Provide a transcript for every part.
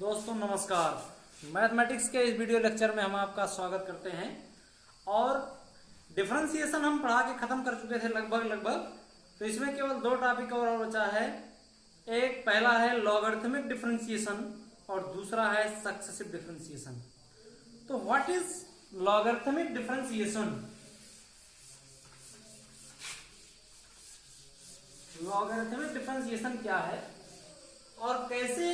दोस्तों नमस्कार। मैथमेटिक्स के इस वीडियो लेक्चर में हम आपका स्वागत करते हैं। और डिफरेंशिएशन हम पढ़ा के खत्म कर चुके थे लगभग। तो इसमें केवल दो टॉपिक और बचा है। एक पहला है लॉगरिथमिक डिफरेंशिएशन और दूसरा है सक्सेसिव डिफरेंशिएशन। तो what is logarithmic differentiation? Logarithmic differentiation क्या है और कैसे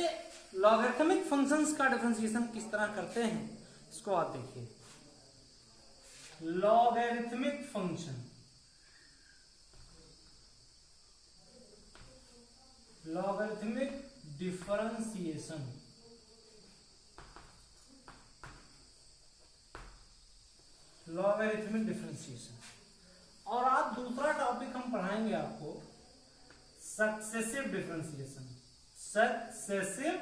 लॉगरिथमिक फंक्शंस का डिफरेंशिएशन किस तरह करते हैं, इसको आप देखिए। Logarithmic function, logarithmic differentiation, logarithmic differentiation. और आप दूसरा टॉपिक हम पढ़ाएंगे आपको सक्सेसिव डिफरेंशिएशन, सक्सेसिव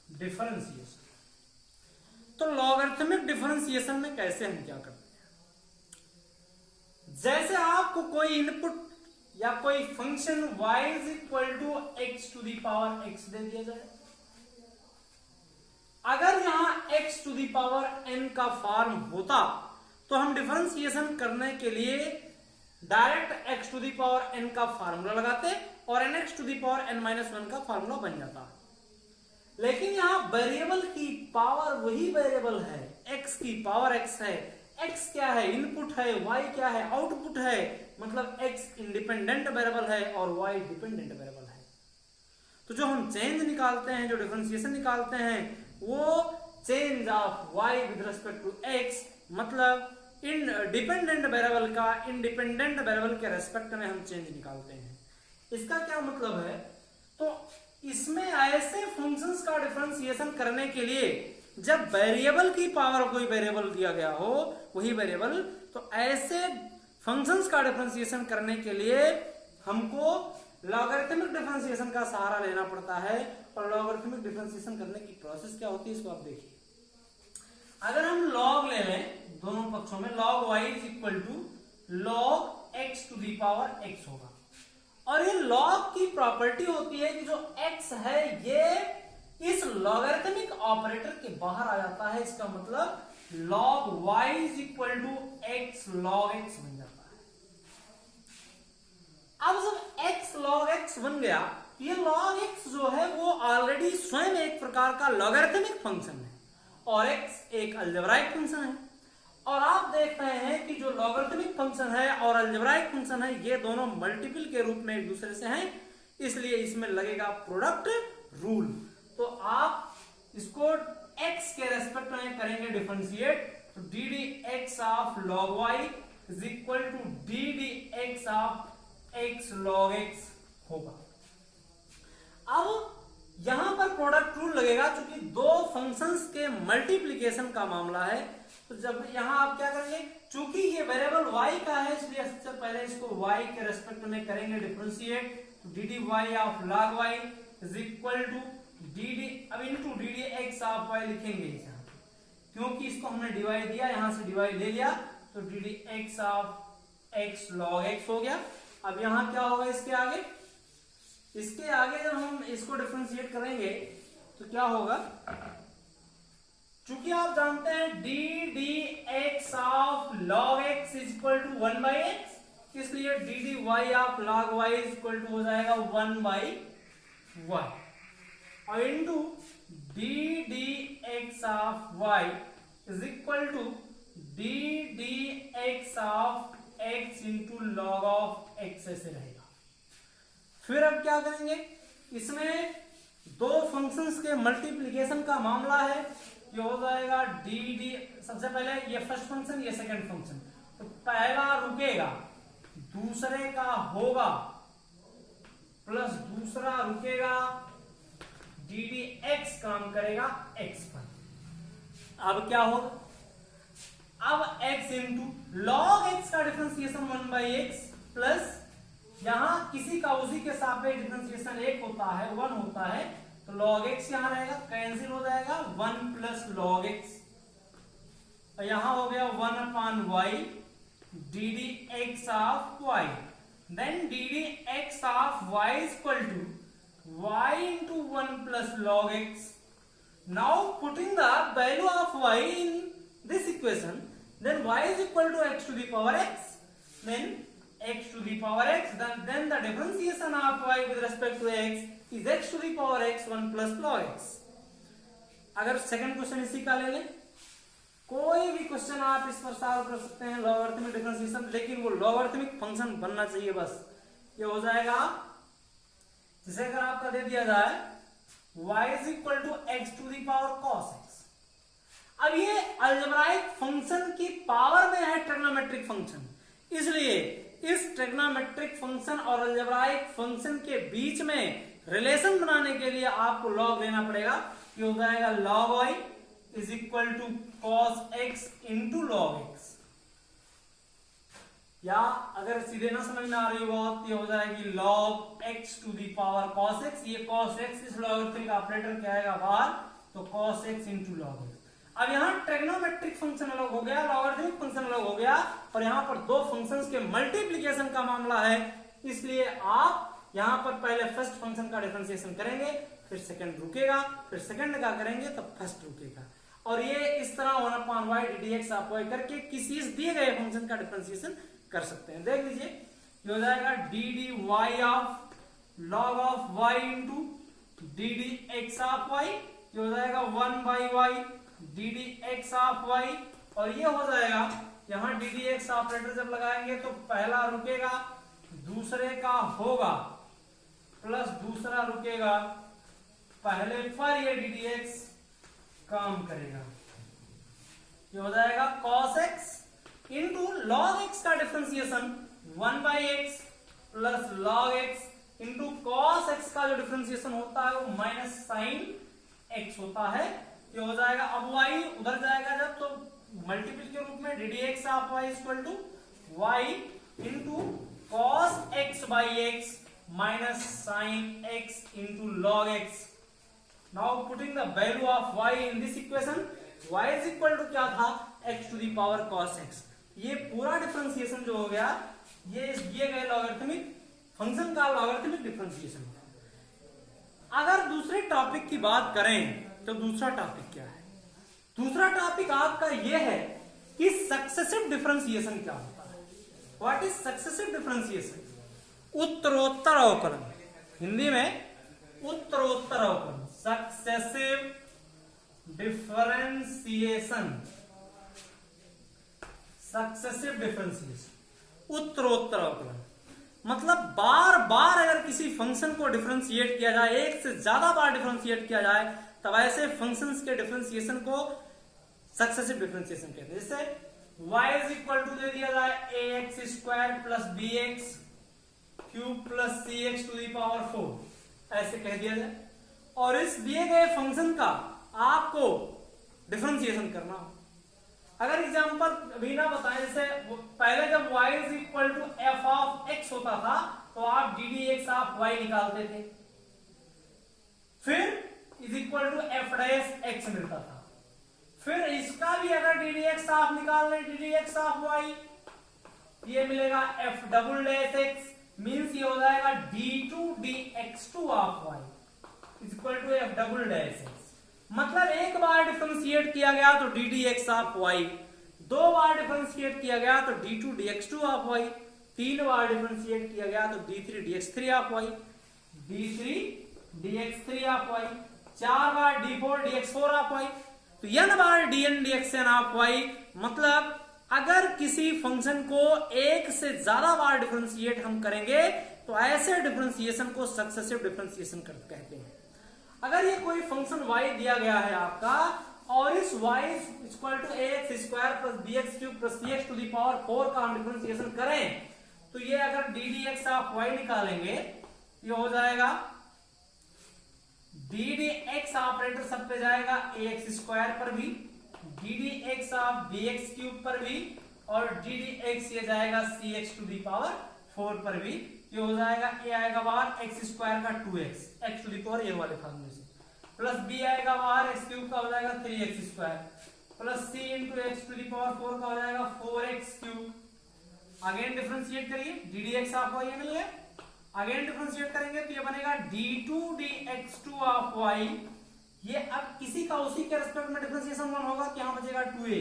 डिफरेंशिएशन। तो लॉगरिथमिक डिफरेंशिएशन में कैसे हम क्या करते हैं? जैसे आपको कोई इनपुट या कोई function y is equal to x to the power x दे दिया जाए, अगर यहां x to the power n का फॉर्म होता तो हम डिफरेंशिएशन करने के लिए direct x to the power n का फार्मूला लगाते और nx to the power n-1 का फार्मूला बन जाता। लेकिन यहां वेरिएबल की पावर वही वेरिएबल है, x की पावर x है। x क्या है? इनपुट है। y क्या है? आउटपुट है। मतलब x इंडिपेंडेंट वेरिएबल है और y डिपेंडेंट वेरिएबल है। तो जो हम चेंज निकालते हैं, जो डिफरेंशिएशन निकालते हैं, वो change of y with respect to x, मतलब इन डिपेंडेंट वेरिएबल का इंडिपेंडेंट वेरिएबल के रेस्पेक्ट में हम चेंज निकालते हैं। इसका क्या मतलब है? तो इसमें ऐसे फंक्शंस का डिफरेंशिएशन करने के लिए जब वेरिएबल की पावर कोई वेरिएबल दिया गया हो, वही वेरिएबल, तो ऐसे फंक्शंस का डिफरेंशिएशन करने के लिए हमको लॉगरिथमिक डिफरेंशिएशन का सहारा लेना पड़ता है। और लॉगरिथमिक डिफरेंशिएशन करने की प्रोसेस क्या होती है, इसको आप देखिए। अगर हम लॉग ले लें दोनों पक्षों में, log y is equal to log x to the power x होगा। और ये लॉग की प्रॉपर्टी होती है कि जो x है ये इस लॉगरिथमिक ऑपरेटर के बाहर आ जाता है। इसका मतलब log y is equal to x log x बन जाता है। अब जब x log x बन गया, ये log x जो है वो ऑलरेडी स्वयं एक प्रकार का लॉगरिथमिक फंक्शन है और x एक अलजेब्राइक फंक्शन है। और आप देख रहे हैं कि जो लॉगरिथमिक फंक्शन है और अलजेब्राइक फंक्शन है, ये दोनों मल्टीपल के रूप में एक दूसरे से हैं, इसलिए इसमें लगेगा प्रोडक्ट रूल। तो आप इसको x के रेस्पेक्ट में करेंगे डिफरेंशिएट, तो d d x of log y is equal to d d x of x log x होगा। अब यहां पर प्रोडक्ट रूल लगेगा क्योंकि दो फंक्शंस के मल्टीप्लीकेशन का मामला है। तो जब यहां आप क्या करेंगे, चूंकि ये वेरिएबल y का है, इसलिए सबसे पहले इसको y के रेस्पेक्ट में करेंगे डिफरेंशिएट। तो d d y of log y is equal to d d, अब into d d x of y लिखेंगे यहाँ, क्योंकि इसको हमने डिवाइड दिया, यहां से डिवाइड ले लिया, तो d d x of x log x हो गया। अब यहां क्या होगा इसके आगे? इसके आगे जब हम इसको डिफरेंशिएट करेंगे तो क्या होगा, चूंकि आप जानते हैं d d x of log x is equal to 1/x, इसलिए d d y of log y is equal to हो जाएगा 1/y और into d d x of y is equal to d d x of x into log of x ऐसे रहेगा। फिर अब क्या करेंगे, इसमें दो फंक्शंस के मल्टीप्लिकेशन का मामला है, ये हो जाएगा डी डी, सबसे पहले ये फर्स्ट फंक्शन, ये सेकंड फंक्शन, तो पहला रुकेगा, दूसरे का होगा, प्लस दूसरा रुकेगा, डी डी एक्स काम करेगा x पर। अब क्या होगा, अब x इंटू log x का डिफरेंशिएशन 1/x प्लस यहां किसी का उसी के सापेक्ष डिफरेंशिएशन 1 होता है, 1 होता है, तो log x यहां रहेगा, कैंसिल हो जाएगा, 1 प्लस log x, और यहां हो गया 1/y d d x of y, then d d x of y is equal to y into 1 plus log x. Now putting the value of y in this equation, then y is equal to x to the power x, then x to the power x, then the differentiation of y with respect to x is x to the power x 1 plus log x. अगर second question इसी का ले लें, कोई भी question आप इस पर सॉल्व कर सकते हैं लॉगरिथमिक डिफरेंशिएशन, लेकिन वो लॉगरिथमिक फंक्शन बनना चाहिए बस. ये हो जाएगा, जिसे अगर आपका दे दिया जाए y is equal to x to the power cos x. अब ये अलजेब्राइक फंक्शन की पावर में है ट्रिग्नोमेट्रिक फंक्शन, इसलिए इस ट्रिग्नोमेट्रिक फंक्शन और अलजेब्राइक फंक्शन के बीच में रिलेशन बनाने के लिए आपको लॉग लेना पड़ेगा. ये हो जाएगा log y is equal to cos x into log x. या अगर सीधे ना समझ में आ रही हो तो ये हो जाएगी log x to the power cos x. ये cos x इस लॉगरिथमिक ऑपरेटर क्या आएगा बाहर, तो cos x into log x. अब यहाँ ट्रिग्नोमेट्रिक फंक्शन अलग हो गया, लॉगरिथमिक फंक्शन अलग हो गया, और यहाँ पर दो फंक्शंस के मल्टीप्लिकेशन का मामला है, इसलिए आप यहाँ पर पहले फर्स्ट फंक्शन का डिफरेंशिएशन करेंगे, फिर सेकंड रुकेगा, फिर सेकंड का करेंगे तब फर्स्ट रुकेगा. और ये इस तरह 1/y ddx आप y करके किसी दिए गए फंक्शन का डिफरेंशिएशन कर सकते हैं. देख लीजिए, ये हो जाएगा dd y of log of y into dd x of y. ये हो जाएगा 1/y dd x of y, और ये हो जाएगा यहाँ dd x ऑपरेटर जब लगाएंगे तो पहला रुकेगा, दूसरे का होगा, प्लस दूसरा रुकेगा, पहले पर ये dd x काम करेगा. ये हो जाएगा cos x into log x का differentiation 1/x plus log x into cos x का जो डिफरेंशिएशन होता है वो माइनस साइन x होता है. ये हो जाएगा, अब y उधर जाएगा जब तो मल्टीपल के रूप में ddx of y equal to y into cos x by x minus sine x into log x. Now putting the value of y in this equation, y is equal to क्या था, x to the power cos x. ये पूरा differentiation जो हो गया, ये इस दिए गए लॉगरिथमिक फंक्शन का लॉगरिथमिक डिफरेंशिएशन. अगर दूसरे टॉपिक की बात करें तो दूसरा टॉपिक क्या है? दूसरा टॉपिक आपका ये है कि सक्सेसिव डिफरेंशिएशन क्या होता है. What is successive differentiation? उत्तरोत्तर अवकलन, हिंदी में उत्तरोत्तर अवकलन, सक्सेसिव डिफरेंशिएशन. सक्सेसिव डिफरेंशिएशन, उत्तरोत्तर अवकलन मतलब बार बार अगर किसी फंक्शन को डिफरेंशिएट किया जाए, एक से ज्यादा बार डिफरेंशिएट किया जाए, तब ऐसे फंक्शंस के डिफरेंशिएशन को सक्सेसिव डिफरेंशिएशन कहते हैं. जैसे y इज इक्वल टू दे दिया जाए ax square plus bx cube plus cx to the power 4, ऐसे कह दिया जाए, और इस दिए गए फंक्शन का आपको डिफरेंशिएशन करना हो. अगर एग्जांपल अभी ना बताएं, जैसे पहले जब y is equal to f of x होता था तो आप ddx ऑफ y निकालते थे, फिर is equal to f dash x मिलता था. फिर इसका भी अगर ddx ऑफ निकाल लें, ddx ऑफ y, ये मिलेगा f double dash x, means ये हो जाएगा d2 dx2 of y is equal to f double dash x. मतलब एक बार डिफरेंशिएट किया गया तो ddx ऑफ y, दो बार डिफरेंशिएट किया गया तो d2 dx2 ऑफ y, तीन बार डिफरेंशिएट किया गया तो d3 dx3 of y, d3 dx3 of y, चार बार d4 dx4 ऑफ y, तो n bar dn dxn of y. मतलब अगर किसी फंक्शन को एक से ज्यादा बार डिफरेंशिएट हम करेंगे तो ऐसे डिफरेंशिएशन को सक्सेसिव डिफरेंशिएशन कहते हैं. अगर ये कोई फंक्शन y दिया गया है आपका, और इस y equal to ax square plus bx cube plus cx to the power 4 का हम डिफरेंशिएशन करें, तो ये अगर ddx ऑफ y निकालेंगे, ये हो जाएगा ddx ऑपरेटर सब पे जाएगा ax स्क्वायर पर भी, ddx ऑफ bx क्यूब पर भी, और ddx ये जाएगा cx टू दी पावर 4 पर भी. ये हो जाएगा a आएगा बाहर x स्क्वायर का 2x, x to the power ये वाले फॉर्मूले से, प्लस b आएगा बाहर x क्यूब का हो जाएगा 3x square, plus c into x to the power 4 का हो जाएगा 4x क्यूब. अगेन डिफरेंशिएट करिए, ddx ऑफ y मिल गया. अगेन डिफरेंशिएट करेंगे तो ये बनेगा d2 dx2 ऑफ y। ये अब किसी का उसी के रेस्पेक्ट में डिफरेंशिएशन 1 होगा तो यहां बचेगा 2a,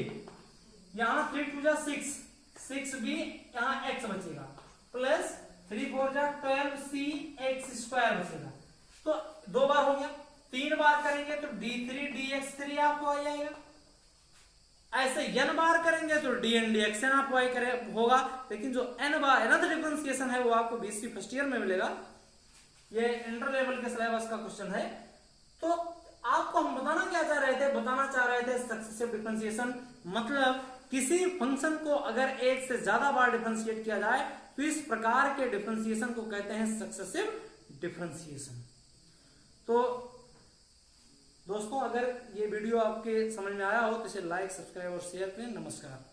यहां 3 2 जा 6, 6b, यहां x बचेगा, प्लस 3 4 जा 12c x स्क्वायर बचेगा। तो 2 बार हो गया, 3 बार करेंगे तो d3 dx3 आपको आ जाएगा। ऐसे n बार करेंगे तो dn dxn आप y करे होगा। लेकिन जो n बार अनदर डिफरेंशिएशन है वो आपको बीएससी फर्स्ट ईयर में मिलेगा। ये इंटर लेवल के सिलेबस का क्वेश्चन है। तो आपको हम बताना क्या चाह रहे थे, बताना चाह रहे थे सक्सेसिव डिफरेंशिएशन मतलब किसी फंक्शन को अगर एक से ज्यादा बार डिफरेंशिएट किया जाए तो इस प्रकार के डिफरेंशिएशन को कहते हैं सक्सेसिव डिफरेंशिएशन। तो दोस्तों अगर ये वीडियो आपके समझ में आया हो तो इसे लाइक, सब्सक्राइब और शेयर करें। नमस्कार।